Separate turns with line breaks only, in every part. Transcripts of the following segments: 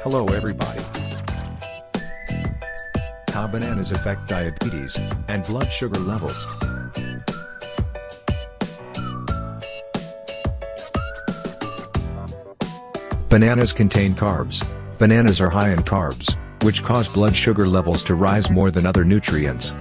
Hello everybody. How bananas affect diabetes and blood sugar levels. Bananas contain carbs. Bananas are high in carbs, which cause blood sugar levels to rise more than other nutrients.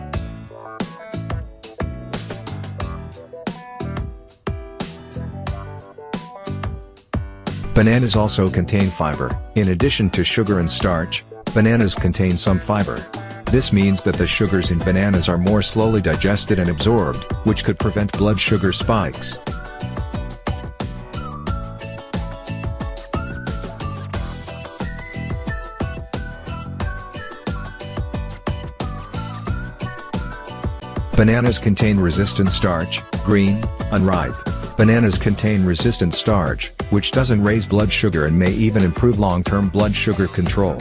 Bananas also contain fiber. In addition to sugar and starch, bananas contain some fiber. This means that the sugars in bananas are more slowly digested and absorbed, which could prevent blood sugar spikes. Bananas contain resistant starch, green, unripe. Bananas contain resistant starch, which doesn't raise blood sugar and may even improve long-term blood sugar control.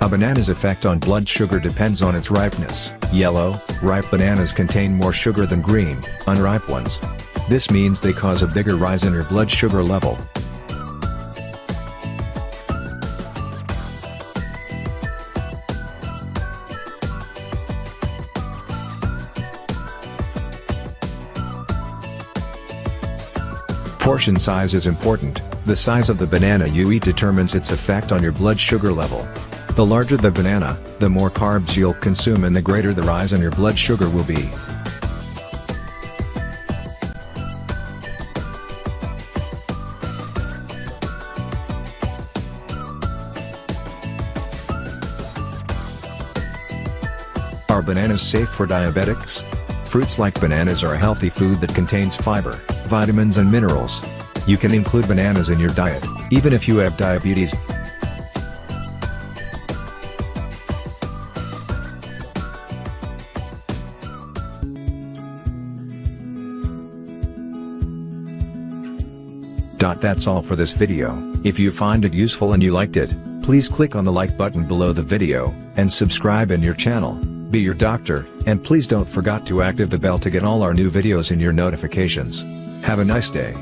A banana's effect on blood sugar depends on its ripeness. Yellow, ripe bananas contain more sugar than green, unripe ones. This means they cause a bigger rise in your blood sugar level. Portion size is important. The size of the banana you eat determines its effect on your blood sugar level. The larger the banana, the more carbs you'll consume and the greater the rise in your blood sugar will be. Are bananas safe for diabetics? Fruits like bananas are a healthy food that contains fiber, vitamins and minerals. You can include bananas in your diet, even if you have diabetes. That's all for this video. If you find it useful and you liked it, please click on the like button below the video, and subscribe in your channel. Be your doctor, and please don't forget to activate the bell to get all our new videos in your notifications. Have a nice day.